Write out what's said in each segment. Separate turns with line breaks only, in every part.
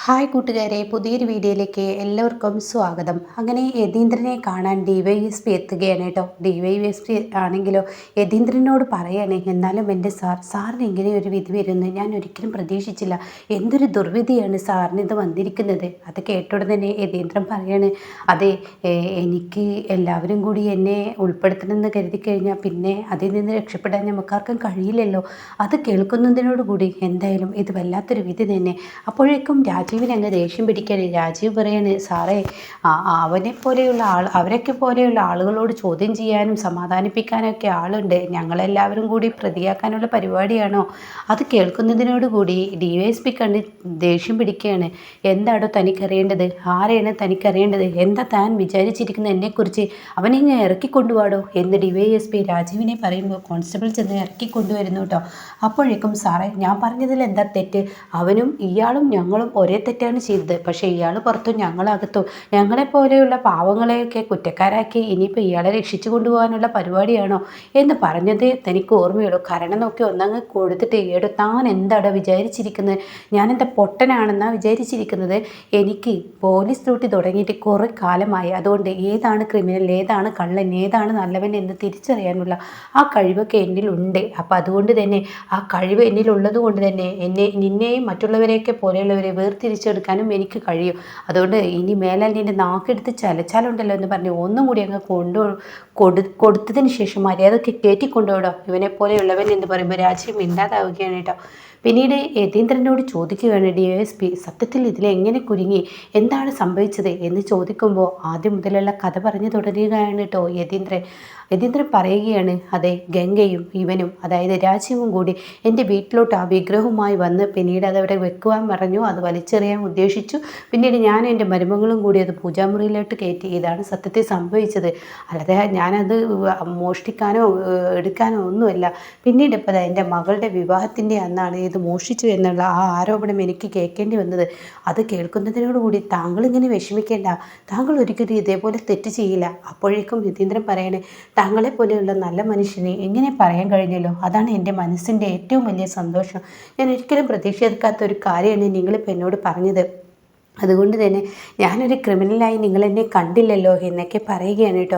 Hi കൂട്ടുകാരെ, പുതിയൊരു വീഡിയോയിലേക്ക് എല്ലാവർക്കും സ്വാഗതം. അങ്ങനെ യതീന്ദ്രനെ കാണാൻ DYSP എത്തുകയാണ് കേട്ടോ. DYSP ആണെങ്കിലോ യതീന്ദ്രനോട് പറയാണ്, എന്നാലും എൻ്റെ സാറിന് ഇങ്ങനെ ഒരു വിധി വരുമെന്ന് ഞാൻ ഒരിക്കലും പ്രതീക്ഷിച്ചില്ല. എന്തൊരു ദുർവിധിയാണ് സാറിന് ഇത് വന്നിരിക്കുന്നത്. അത് കേട്ടോടെ തന്നെ യതീന്ദ്രൻ പറയാണ്, അതെ, എനിക്ക് എല്ലാവരും കൂടി എന്നെ ഉൾപ്പെടുത്തണമെന്ന് കരുതി കഴിഞ്ഞാൽ പിന്നെ അതിൽ നിന്ന് രക്ഷപ്പെടാൻ നമുക്കാർക്കും കഴിയില്ലല്ലോ. അത് കേൾക്കുന്നതിനോടുകൂടി എന്തായാലും ഇത് വല്ലാത്തൊരു വിധി തന്നെ. അപ്പോഴേക്കും രാജീവിന് അങ്ങ് ദേഷ്യം പിടിക്കാൻ. രാജീവ് പറയാണ്, സാറേ, അവനെ പോലെയുള്ള അവരൊക്കെ പോലെയുള്ള ആളുകളോട് ചോദ്യം ചെയ്യാനും സമാധാനിപ്പിക്കാനൊക്കെ ആളുണ്ട്. ഞങ്ങളെല്ലാവരും കൂടി പ്രതിയാക്കാനുള്ള പരിപാടിയാണോ? അത് കേൾക്കുന്നതിനോടുകൂടി DYSP കണ്ട് ദേഷ്യം പിടിക്കുകയാണ്. എന്താണോ തനിക്കറിയേണ്ടത്? ആരെയാണ് തനിക്കറിയേണ്ടത്? എന്താ താൻ വിചാരിച്ചിരിക്കുന്ന എന്നെക്കുറിച്ച്? അവനെ ഇങ്ങനെ ഇറക്കിക്കൊണ്ടുപോടോ എന്ന് DYSP രാജീവിനെ പറയുമ്പോൾ കോൺസ്റ്റബിൾ ചെന്ന് ഇറക്കിക്കൊണ്ടുവരുന്നു കേട്ടോ. അപ്പോഴേക്കും, സാറേ, ഞാൻ പറഞ്ഞതിൽ എന്താ തെറ്റ്? അവനും ഇയാളും ഞങ്ങളും ഒരേ തെറ്റാണ് ചെയ്തത്. പക്ഷേ ഇയാൾ പുറത്തും ഞങ്ങളകത്തും ഞങ്ങളെപ്പോലെയുള്ള പാവങ്ങളെയൊക്കെ കുറ്റക്കാരാക്കി ഇനിയിപ്പോൾ ഇയാളെ രക്ഷിച്ചു കൊണ്ടുപോകാനുള്ള പരിപാടിയാണോ എന്ന് പറഞ്ഞത് തനിക്ക് ഓർമ്മയുള്ളൂ. കാരണം നോക്കി ഒന്നങ്ങ് കൊടുത്തിട്ട്, ഏടോ താൻ എന്താടോ വിചാരിച്ചിരിക്കുന്നത്? ഞാനെന്താ പൊട്ടനാണെന്നാണ് വിചാരിച്ചിരിക്കുന്നത്? എനിക്ക് പോലീസ് ഡ്യൂട്ടി തുടങ്ങിയിട്ട് കുറേ കാലമായി. അതുകൊണ്ട് ഏതാണ് ക്രിമിനൽ, ഏതാണ് കള്ളൻ, ഏതാണ് നല്ലവൻ എന്ന് തിരിച്ചറിയാനുള്ള ആ കഴിവൊക്കെ എന്നിലുണ്ട്. അപ്പം അതുകൊണ്ട് തന്നെ ആ കഴിവ് എന്നിലുള്ളത് കൊണ്ട് തന്നെ നിന്നെയും മറ്റുള്ളവരെയൊക്കെ പോലെയുള്ളവരെ വേർതിരിച്ചെടുക്കാനും എനിക്ക് കഴിയും. അതുകൊണ്ട് ഇനി മേലാൽ നിൻ്റെ നാക്കെടുത്ത് ചലച്ചാലുണ്ടല്ലോ എന്ന് പറഞ്ഞ് ഒന്നും കൂടി അങ്ങ് കൊടുത്തതിന് ശേഷം മര്യാദയ്ക്ക് കയറ്റിക്കൊണ്ടുപോടോ ഇവനെ പോലെയുള്ളവൻ എന്ന് പറയുമ്പോൾ രാജ്യം ഇല്ലാതാവുകയാണ് കേട്ടോ. പിന്നീട് യതീന്ദ്രനോട് ചോദിക്കുകയാണ് DYSP, സത്യത്തിൽ ഇതിലെങ്ങനെ കുരുങ്ങി, എന്താണ് സംഭവിച്ചത് എന്ന് ചോദിക്കുമ്പോൾ ആദ്യം മുതലുള്ള കഥ പറഞ്ഞു തുടരുകയാണ് കേട്ടോ യതീന്ദ്രൻ പറയുകയാണ്, അതെ, ഗംഗയും ഇവനും, അതായത് രാജീവും കൂടി എൻ്റെ വീട്ടിലോട്ട് ആ വിഗ്രഹവുമായി വന്ന് പിന്നീട് അതവിടെ വെക്കുവാൻ പറഞ്ഞു. അത് വലിച്ചെറിയാൻ ഉദ്ദേശിച്ചു. പിന്നീട് ഞാനും എൻ്റെ മരുമകളും കൂടി അത് പൂജാമുറിയിലോട്ട് കയറ്റി. ഇതാണ് സത്യത്തിൽ സംഭവിച്ചത്. അല്ലാതെ ഞാനത് മോഷ്ടിക്കാനോ എടുക്കാനോ ഒന്നുമല്ല. പിന്നീട് ഇപ്പോൾ എൻ്റെ മകളുടെ വിവാഹത്തിൻ്റെ അന്നാണ് ഇത് മോഷ്ടിച്ചു എന്നുള്ള ആ ആരോപണം എനിക്ക് കേൾക്കേണ്ടി വന്നത്. അത് കേൾക്കുന്നതിനോടുകൂടി താങ്കൾ ഇങ്ങനെ വിഷമിക്കേണ്ട. താങ്കൾ ഒരിക്കലും ഇതേപോലെ തെറ്റ് ചെയ്യില്ല. അപ്പോഴേക്കും യതീന്ദ്രൻ പറയണേ, താങ്കളെ പോലെയുള്ള നല്ല മനുഷ്യനെ എങ്ങനെ പറയാൻ കഴിഞ്ഞല്ലോ. അതാണ് എൻ്റെ മനസ്സിൻ്റെ ഏറ്റവും വലിയ സന്തോഷം. ഞാൻ ഒരിക്കലും പ്രതീക്ഷിക്കാത്ത ഒരു കാര്യമാണ് നിങ്ങളിപ്പോൾ എന്നോട് പറഞ്ഞത്. അതുകൊണ്ട് തന്നെ ഞാനൊരു ക്രിമിനലായി നിങ്ങളെന്നെ കണ്ടില്ലല്ലോ എന്നൊക്കെ പറയുകയാണ് കേട്ടോ.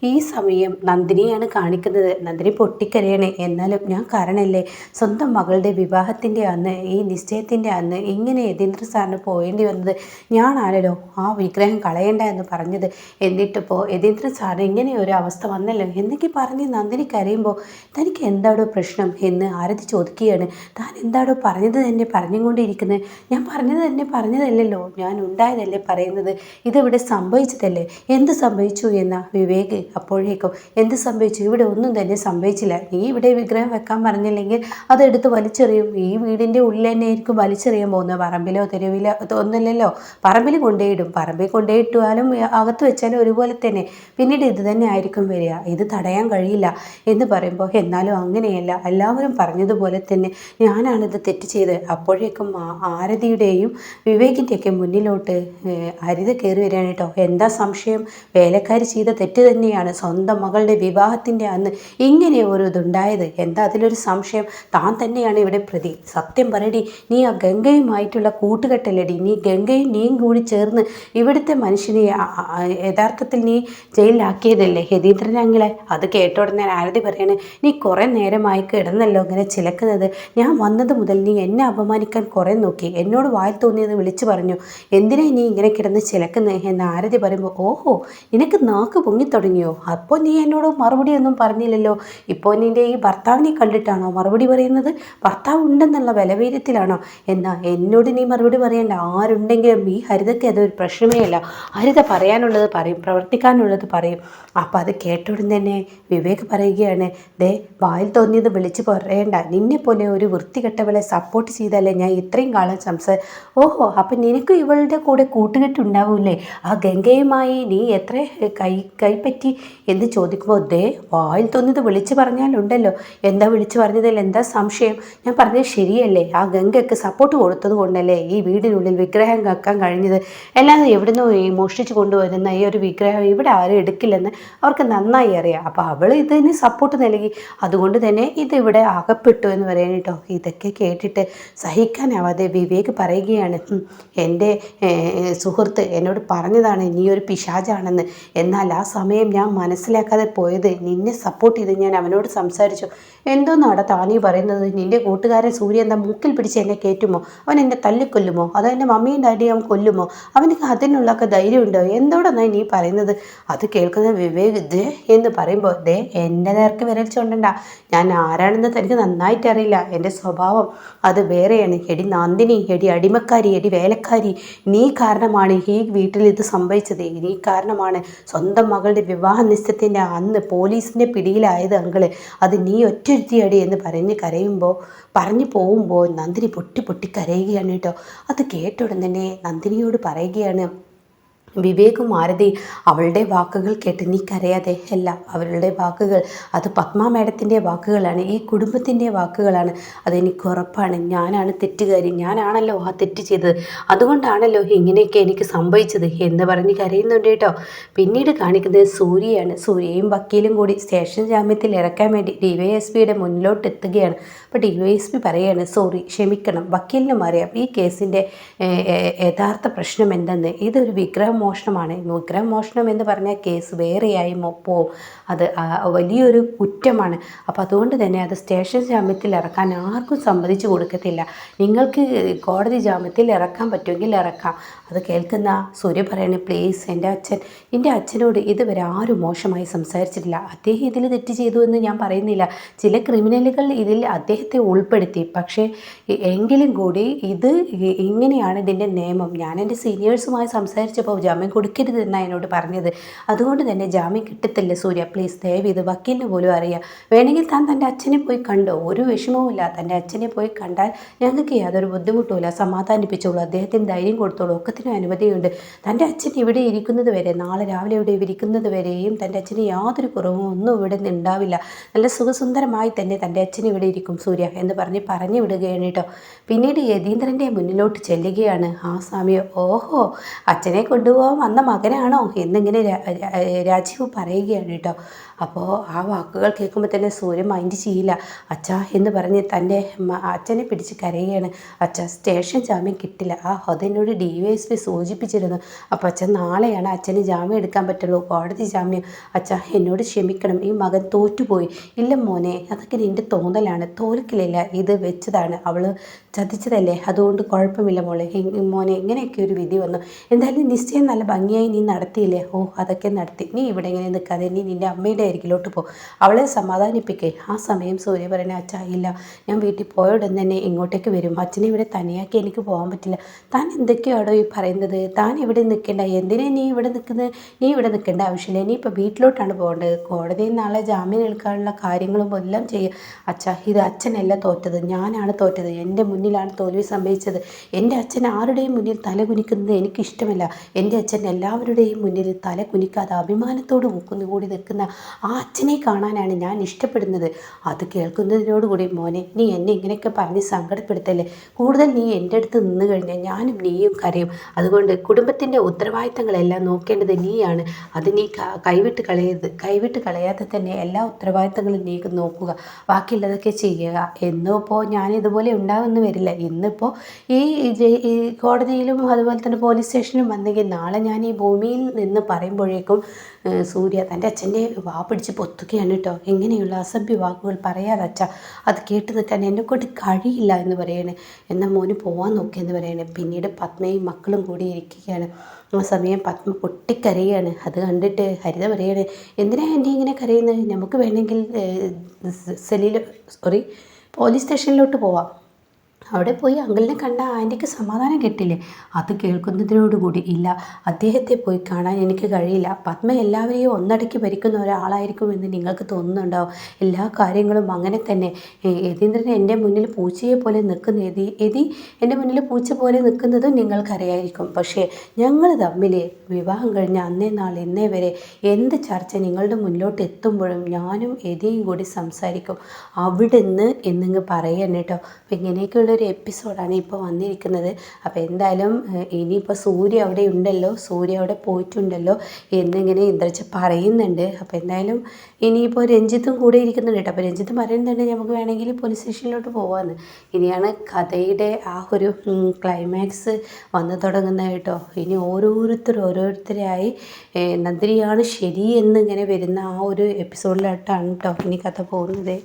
ഈ സമയം നന്ദിനിയാണ് കാണിക്കുന്നത്. നന്ദിനി പൊട്ടിക്കരയാണ്. എന്നാലും ഞാൻ കാരണമല്ലേ സ്വന്തം മകളുടെ വിവാഹത്തിൻ്റെ അന്ന്, ഈ നിശ്ചയത്തിൻ്റെ അന്ന് ഇങ്ങനെ യതീന്ദ്ര സാറിന് പോകേണ്ടി വന്നത്. ഞാനാണല്ലോ ആ വിഗ്രഹം കളയണ്ട എന്ന് പറഞ്ഞത്. എന്നിട്ടിപ്പോൾ യതീന്ദ്ര സാറിന് ഇങ്ങനെ ഒരു അവസ്ഥ വന്നല്ലോ എന്നൊക്കെ പറഞ്ഞ് നന്ദിനി കരയുമ്പോൾ, തനിക്ക് എന്താടോ പ്രശ്നം എന്ന് ആരതി ചോദിക്കുകയാണ്. താൻ എന്താടോ പറഞ്ഞത് തന്നെ പറഞ്ഞുകൊണ്ടിരിക്കുന്നത്? ഞാൻ പറഞ്ഞത് തന്നെ പറഞ്ഞതല്ലല്ലോ, ഞാൻ ഉണ്ടായതല്ലേ പറയുന്നത്. ഇതിവിടെ സംഭവിച്ചതല്ലേ. എന്ത് സംഭവിച്ചു എന്ന വിവേക് അപ്പോഴേക്കും, എന്ത് സംഭവിച്ചു? ഇവിടെ ഒന്നും തന്നെ സംഭവിച്ചില്ല. നീ ഇവിടെ വിഗ്രഹം വെക്കാൻ പറഞ്ഞില്ലെങ്കിൽ അതെടുത്ത് വലിച്ചെറിയും. ഈ വീടിൻ്റെ ഉള്ളിൽ തന്നെ ആയിരിക്കും വലിച്ചെറിയാൻ പോകുന്നത്. പറമ്പിലോ തെരുവിലോ ഒന്നുമില്ലല്ലോ. പറമ്പിൽ കൊണ്ടുപോയിടും. പറമ്പിൽ കൊണ്ടുപോയിട്ടാലും അകത്ത് വെച്ചാലും ഒരുപോലെ തന്നെ. പിന്നീട് ഇത് തന്നെ ആയിരിക്കും വരിക. ഇത് തടയാൻ കഴിയില്ല എന്ന് പറയുമ്പോൾ, എന്നാലും അങ്ങനെയല്ല, എല്ലാവരും പറഞ്ഞതുപോലെ തന്നെ ഞാനാണിത് തെറ്റ് ചെയ്തത്. അപ്പോഴേക്കും ആരതിയുടെയും വിവേകിൻ്റെയൊക്കെ മുന്നിലോട്ട് ഹരിത കയറി വരികയാണ് കേട്ടോ. എന്താ സംശയം? വേലക്കാരി ചെയ്ത തെറ്റ് തന്നെയാണ്. സ്വന്തം മകളുടെ വിവാഹത്തിൻ്റെ അന്ന് ഇങ്ങനെ ഒരു ഇതുണ്ടായത്. എന്താ അതിലൊരു സംശയം? താൻ തന്നെയാണ് ഇവിടെ പ്രതി. സത്യം പറയടി, നീ ആ ഗംഗയുമായിട്ടുള്ള കൂട്ടുകെട്ടല്ലടി. നീ ഗംഗയും നീയും കൂടി ചേർന്ന് ഇവിടുത്തെ മനുഷ്യനെ യഥാർത്ഥത്തിൽ നീ ജയിലിലാക്കിയതല്ലേ യതീന്ദ്രനങ്ങളെ. അത് കേട്ട ഉടനെ ആരതി പറയാണ്, നീ കുറേ നേരമായി കിടന്നല്ലോ ഇങ്ങനെ ചിലക്കുന്നത്. ഞാൻ വന്നത് മുതൽ നീ എന്നെ അപമാനിക്കാൻ കുറേ നോക്കി. എന്നോട് വായിൽ തോന്നിയത് വിളിച്ചു പറഞ്ഞു. എന്തിനാ നീ ഇങ്ങനെ കിടന്ന് ചിലക്കുന്നത് എന്ന് ആരതി പറയുമ്പോൾ, ഓഹോ, നിനക്ക് നാക്ക് പൊങ്ങിത്തുടങ്ങിയോ? അപ്പോൾ നീ എന്നോട് മറുപടി ഒന്നും പറഞ്ഞില്ലല്ലോ. ഇപ്പോൾ നിൻ്റെ ഈ ഭർത്താവിനെ കണ്ടിട്ടാണോ മറുപടി പറയുന്നത്? ഭർത്താവ് ഉണ്ടെന്നുള്ള ബലവീര്യത്തിലാണോ? എന്നാൽ എന്നോട് നീ മറുപടി പറയേണ്ട. ആരുണ്ടെങ്കിലും ഈ ഹരിതയ്ക്ക് അതൊരു പ്രശ്നമേ അല്ല. ഹരിത പറയാനുള്ളത് പറയും, പ്രവർത്തിക്കാനുള്ളത് പറയും. അപ്പോൾ അത് കേട്ടോടും തന്നെ വിവേക് പറയുകയാണ്, ദേ, വായിൽ തോന്നിയത് വിളിച്ച് പറയേണ്ട. നിന്നെപ്പോലെ ഒരു വൃത്തികെട്ടവളെ സപ്പോർട്ട് ചെയ്താലേ ഞാൻ ഇത്രയും കാലം ഓഹോ, അപ്പം നിനക്കും ഈ ഇവളുടെ കൂടെ കൂട്ടുകെട്ടുണ്ടാവൂലേ, ആ ഗംഗയുമായി നീ എത്ര കൈപ്പറ്റി എന്ന് ചോദിക്കുമ്പോൾ ദേ വായിൽ തോന്നിയത് വിളിച്ചു പറഞ്ഞാലുണ്ടല്ലോ. എന്താ വിളിച്ചു പറഞ്ഞതിൽ എന്താ സംശയം? ഞാൻ പറഞ്ഞത് ശരിയല്ലേ? ആ ഗംഗയ്ക്ക് സപ്പോർട്ട് കൊടുത്തത് കൊണ്ടല്ലേ ഈ വീടിനുള്ളിൽ വിഗ്രഹം വെക്കാൻ കഴിഞ്ഞത്. അല്ലാതെ എവിടുന്നോ ഈ മോഷ്ടിച്ച് കൊണ്ടുവരുന്ന ഈ ഒരു വിഗ്രഹം ഇവിടെ ആരും എടുക്കില്ലെന്ന് അവർക്ക് നന്നായി അറിയാം. അപ്പോൾ അവൾ ഇതിന് സപ്പോർട്ട് നൽകി, അതുകൊണ്ട് തന്നെ ഇതിവിടെ അകപ്പെട്ടു എന്ന് പറയാൻ കേട്ടോ. ഇതൊക്കെ കേട്ടിട്ട് സഹിക്കാനാവാതെ വിവേക് പറയുകയാണ്, എൻ്റെ സുഹൃത്ത് എന്നോട് പറഞ്ഞതാണ് നീ ഒരു പിശാചാണെന്ന്. എന്നാൽ ആ സമയം ഞാൻ മനസ്സിലാക്കാതെ പോയത്, നിന്നെ സപ്പോർട്ട് ചെയ്ത് ഞാൻ അവനോട് സംസാരിച്ചു. എന്തോന്നാടാ താനീ പറയുന്നത്? നിൻ്റെ കൂട്ടുകാരൻ സൂര്യ എന്താ മൂക്കിൽ പിടിച്ച് എന്നെ കയറ്റുമോ? അവൻ എന്നെ തല്ലിക്കൊല്ലുമോ? അതോ എൻ്റെ മമ്മിയും ഡാഡിയും അവൻ കൊല്ലുമോ? അവനക്ക് അതിനുള്ളൊക്കെ ധൈര്യമുണ്ടോ? എന്തോടെന്നായി നീ പറയുന്നത്? അത് കേൾക്കുന്ന വിവേക് ദേ എന്ന് പറയുമ്പോൾ ദേ എൻ്റെ നേർക്ക് വിരൽ ചൂണ്ടണ്ട. ഞാൻ ആരാണെന്ന് തനിക്ക് നന്നായിട്ട് അറിയില്ല. എൻ്റെ സ്വഭാവം അത് വേറെയാണ്. എടി നന്ദിനി, എടി അടിമക്കാരി, എടി വേലക്കാരി, നീ കാരണമാണ് ഈ വീട്ടിൽ ഇത് സംഭവിച്ചത്. നീ കാരണമാണ് സ്വന്തം മകളുടെ വിവാഹ നിശ്ചയത്തിൻ്റെ അന്ന് പോലീസിൻ്റെ പിടിയിലായത് അങ്കിള്. അത് നീ ഒറ്റൊരുത്തിയടി എന്ന് പറഞ്ഞു പോകുമ്പോൾ നന്ദിനി പൊട്ടി പൊട്ടി കരയുകയാണ് കേട്ടോ. അത് കേട്ട ഉടൻ തന്നെ നന്ദിനിയോട് പറയുകയാണ് വിവേകും ആരതി, അവളുടെ വാക്കുകൾ കേട്ട് നീ കരയാതെ. അല്ല, അവരുടെ വാക്കുകൾ അത് പത്മ മാഡത്തിൻ്റെ വാക്കുകളാണ്, ഈ കുടുംബത്തിൻ്റെ വാക്കുകളാണ്. അതെനിക്ക് ഉറപ്പാണ്. ഞാനാണ് തെറ്റുകാരി, ഞാനാണല്ലോ ആ തെറ്റ് ചെയ്തത്, അതുകൊണ്ടാണല്ലോ ഇങ്ങനെയൊക്കെ എനിക്ക് സംഭവിച്ചത് എന്ന് പറഞ്ഞ് കരയുന്നുണ്ട് കേട്ടോ. പിന്നീട് കാണിക്കുന്നത് സൂര്യയാണ്. സൂര്യയും വക്കീലും കൂടി സ്റ്റേഷൻ ജാമ്യത്തിൽ ഇറക്കാൻ വേണ്ടി DYSPയുടെ മുന്നിലോട്ട് എത്തുകയാണ്. അപ്പോൾ DYSP പറയുകയാണ്, സോറി, ക്ഷമിക്കണം, വക്കീലിനും അറിയാം ഈ കേസിൻ്റെ യഥാർത്ഥ പ്രശ്നം എന്തെന്ന്. ഇതൊരു വിഗ്രഹമോഷണമാണ്. വിഗ്രഹമോഷണം എന്ന് പറഞ്ഞാൽ കേസ് വേറെയായി പോവും. അത് വലിയൊരു കുറ്റമാണ്. അപ്പോൾ അതുകൊണ്ട് തന്നെ അത് സ്റ്റേഷൻ ജാമ്യത്തിൽ ഇറക്കാൻ ആർക്കും സമ്മതിച്ചു കൊടുക്കത്തില്ല. നിങ്ങൾക്ക് കോടതി ജാമ്യത്തിൽ ഇറക്കാൻ പറ്റുമെങ്കിൽ ഇറക്കാം. അത് കേൾക്കുന്ന സൂര്യ പറയണേ, പ്ലീസ്, എൻ്റെ അച്ഛനോട് ഇതുവരെ ആരും മോശമായി സംസാരിച്ചിട്ടില്ല. അദ്ദേഹം ഇതിൽ തെറ്റ് ചെയ്തു എന്ന് ഞാൻ പറയുന്നില്ല. ചില ക്രിമിനലുകൾ ഇതിൽ അദ്ദേഹത്തെ ഉൾപ്പെടുത്തി. പക്ഷേ എങ്കിലും കൂടി ഇത് ഇങ്ങനെയാണ് ഇതിൻ്റെ നിയമം. ഞാൻ എൻ്റെ സീനിയേഴ്സുമായി സംസാരിച്ചപ്പോൾ ജാമ്യം കൊടുക്കരുത് എന്നാണ് എന്നോട് പറഞ്ഞത്. അതുകൊണ്ട് തന്നെ ജാമ്യം കിട്ടത്തില്ല സൂര്യ, പ്ലീസ്, ദയവ് ഇത് വക്കീലിന് പോലും അറിയാം. വേണമെങ്കിൽ താൻ തൻ്റെ അച്ഛനെ പോയി കണ്ടോ, ഒരു വിഷമവുമില്ല. തൻ്റെ അച്ഛനെ പോയി കണ്ടാൽ ഞങ്ങൾക്ക് യാതൊരു ബുദ്ധിമുട്ടുമില്ല, സമാധാനിപ്പിച്ചോളൂ, അദ്ദേഹത്തിന് ധൈര്യം കൊടുത്തോളൂ, ഒക്കത്തിനും അനുമതിയുണ്ട്. തൻ്റെ അച്ഛൻ ഇവിടെ ഇരിക്കുന്നത് വരെ, നാളെ രാവിലെ ഇവിടെ ഇരിക്കുന്നത് വരെയും തൻ്റെ അച്ഛന് യാതൊരു കുറവും ഒന്നും ഇവിടെ ഉണ്ടാവില്ല. നല്ല സുഖസുന്ദരമായി തന്നെ തൻ്റെ അച്ഛൻ ഇവിടെ ഇരിക്കും സൂര്യ എന്ന് പറഞ്ഞു വിടുകയാണ് കേട്ടോ. പിന്നീട് യതീന്ദ്രൻ്റെ മുന്നിലോട്ട് ചെല്ലുകയാണ്. ആ സമയം ഓഹോ, അച്ഛനെ കൊണ്ടുപോകാൻ വന്ന മകനാണോ എന്നിങ്ങനെ രാജീവ് പറയുകയാണ് കേട്ടോ. അപ്പോൾ ആ വാക്കുകൾ കേൾക്കുമ്പോൾ തന്നെ സൂര്യ മൈൻഡ് ചെയ്യില്ല. അച്ഛാ എന്ന് പറഞ്ഞ് തൻ്റെ അച്ഛനെ പിടിച്ച് കരയുകയാണ്. അച്ഛാ, സ്റ്റേഷൻ ജാമ്യം കിട്ടില്ല, അതെന്നോട് DYSP സൂചിപ്പിച്ചിരുന്നു. അപ്പോൾ അച്ഛൻ നാളെയാണ് അച്ഛന് ജാമ്യം എടുക്കാൻ പറ്റുള്ളൂ, കോടതി ജാമ്യം. അച്ഛാ, എന്നോട് ക്ഷമിക്കണം, ഈ മകൻ തോറ്റുപോയി. ഇല്ല മോനെ, അതൊക്കെ നിൻ്റെ തോന്നലാണ്, തോൽക്കില്ല, ഇത് വെച്ചതാണ്, അവൾ ചതിച്ചതല്ലേ, അതുകൊണ്ട് കുഴപ്പമില്ല മോനെ, ഇങ്ങനെയൊക്കെ ഒരു വിധി വന്നു. എന്തായാലും നിശ്ചയം നല്ല ഭംഗിയായി നീ നടത്തിയില്ലേ? ഓ, അതൊക്കെ നടത്തി. നീ ഇവിടെ ഇങ്ങനെ നിൽക്കാതെ നീ നിൻ്റെ അമ്മയുടെ അരികിലോട്ട് പോ, അവളെ സമാധാനിപ്പിക്കേ. ആ സമയം സൂര്യ പറയണേ, അച്ഛാ ഇല്ല, ഞാൻ വീട്ടിൽ പോയ ഉടൻ തന്നെ ഇങ്ങോട്ടേക്ക് വരും. അച്ഛനെ ഇവിടെ തനിയാക്കി എനിക്ക് പോകാൻ പറ്റില്ല. താൻ എന്തൊക്കെയാണോ ഈ പറയുന്നത്? താൻ ഇവിടെ നിൽക്കേണ്ട, എന്തിനാ നീ ഇവിടെ നിൽക്കുന്നത്? നീ ഇവിടെ നിൽക്കേണ്ട ആവശ്യമില്ല, നീ ഇപ്പോൾ വീട്ടിലോട്ടാണ് പോകേണ്ടത്. കോടതിയിൽ നാളെ ജാമ്യം എടുക്കാനുള്ള കാര്യങ്ങളും എല്ലാം ചെയ്യുക. അച്ഛാ, ഇത് അച്ഛനല്ല തോറ്റത്, ഞാനാണ് തോറ്റത്, എൻ്റെ മുന്നിലാണ് തോൽവി സംഭവിച്ചത്. എൻ്റെ അച്ഛൻ ആരുടെയും മുന്നിൽ തല കുനിക്കുന്നത് എനിക്കിഷ്ടമല്ല. എൻ്റെ അച്ഛൻ എല്ലാവരുടെയും മുന്നിൽ തല കുനിക്കാതെ അഭിമാനത്തോട് കൂടി നിൽക്കുന്ന ആ അച്ഛനെ കാണാനാണ് ഞാൻ ഇഷ്ടപ്പെടുന്നത്. അത് കേൾക്കുന്നതിനോടുകൂടി മോനെ, നീ എന്നെ ഇങ്ങനെയൊക്കെ പറഞ്ഞ് സങ്കടപ്പെടുത്തല്ലേ. കൂടുതൽ നീ എൻ്റെ അടുത്ത് നിന്ന് കഴിഞ്ഞാൽ ഞാനും നീയും കരയും. അതുകൊണ്ട് കുടുംബത്തിൻ്റെ ഉത്തരവാദിത്തങ്ങളെല്ലാം നോക്കേണ്ടത് നീയാണ്. അത് നീ കൈവിട്ട് കളയാതെ തന്നെ എല്ലാ ഉത്തരവാദിത്തങ്ങളും നീ നോക്കുക, ബാക്കിയുള്ളതൊക്കെ ചെയ്യുക. എന്നിപ്പോൾ ഞാൻ ഇതുപോലെ ഉണ്ടാകുമെന്ന് വരില്ല. ഇന്നിപ്പോൾ ഈ കോടതിയിലും അതുപോലെ തന്നെ പോലീസ് സ്റ്റേഷനിലും വന്നെങ്കിൽ നാളെ ഞാൻ ഈ ഭൂമിയിൽ നിന്ന് പറയുമ്പോഴേക്കും സൂര്യ തൻ്റെ അച്ഛൻ്റെ വാ പിടിച്ച് പൊത്തുകയാണ് കേട്ടോ. എങ്ങനെയുള്ള അസഭ്യ വാക്കുകൾ പറയാതെ അച്ഛാ, അത് കേട്ട് നിൽക്കാൻ എന്നെക്കൊണ്ട് കഴിയില്ല എന്ന് പറയണേ. എന്നാൽ മോന് പോകാൻ നോക്കിയെന്ന് പറയണേ. പിന്നീട് പത്മയും മക്കളും കൂടി ഇരിക്കുകയാണ്. ആ സമയം പത്മ പൊട്ടിക്കരയാണ്. അത് കണ്ടിട്ട് ഹരിത പറയണേ, എന്തിനാ ആൻറ്റി ഇങ്ങനെ കരയുന്നത്? നമുക്ക് വേണമെങ്കിൽ പോലീസ് സ്റ്റേഷനിലോട്ട് പോവാം. അവിടെ പോയി അങ്കിളിനെ കണ്ട ആൻറ്റിക്ക് സമാധാനം കിട്ടില്ലേ? അത് കേൾക്കുന്നതിനോടുകൂടി ഇല്ല, അദ്ദേഹത്തെ പോയി കാണാൻ എനിക്ക് കഴിയില്ല. പത്മ എല്ലാവരെയും ഒന്നടക്കി ഭരിക്കുന്ന ഒരാളായിരിക്കുമെന്ന് നിങ്ങൾക്ക് തോന്നുന്നുണ്ടാവും. എല്ലാ കാര്യങ്ങളും അങ്ങനെ തന്നെ. യതീന്ദ്രൻ എൻ്റെ മുന്നിൽ പൂച്ചയെ പോലെ നിൽക്കുന്ന യതി എൻ്റെ മുന്നിൽ പൂച്ച പോലെ നിൽക്കുന്നതും നിങ്ങൾക്കറിയായിരിക്കും. പക്ഷേ ഞങ്ങൾ തമ്മിൽ വിവാഹം കഴിഞ്ഞ അന്നേ നാൾ ഇന്നേ വരെ എന്ത് ചർച്ച നിങ്ങളുടെ മുന്നിലോട്ട് എത്തുമ്പോഴും ഞാനും യതിയും കൂടി സംസാരിക്കും. അവിടുന്ന് എന്നിങ്ങ് പറയാൻ കേട്ടോ. അപ്പം ഇങ്ങനെയൊക്കെയുള്ളൊരു എപ്പിസോഡാണ് ഇപ്പോൾ വന്നിരിക്കുന്നത്. അപ്പോൾ എന്തായാലും ഇനിയിപ്പോൾ സൂര്യ അവിടെ ഉണ്ടല്ലോ, സൂര്യ അവിടെ പോയിട്ടുണ്ടല്ലോ എന്നിങ്ങനെ ഇന്ദ്രജ പറയുന്നുണ്ട്. അപ്പോൾ എന്തായാലും ഇനിയിപ്പോൾ രഞ്ജിത്തും കൂടെ ഇരിക്കുന്നുണ്ട് കേട്ടോ. അപ്പോൾ രഞ്ജിത്ത് പറയുന്നുണ്ട് നമുക്ക് വേണമെങ്കിൽ പോലീസ് സ്റ്റേഷനിലോട്ട് പോകാമെന്ന്. ഇനിയാണ് കഥയുടെ ആ ഒരു ക്ലൈമാക്സ് വന്നു തുടങ്ങുന്നത് കേട്ടോ. ഇനി ഓരോരുത്തരായി നന്ദിനിയാണ് ശരി എന്നിങ്ങനെ വരുന്ന ആ ഒരു എപ്പിസോഡിലോട്ടാണ് കേട്ടോ ഇനി കഥ പോകുന്നത്.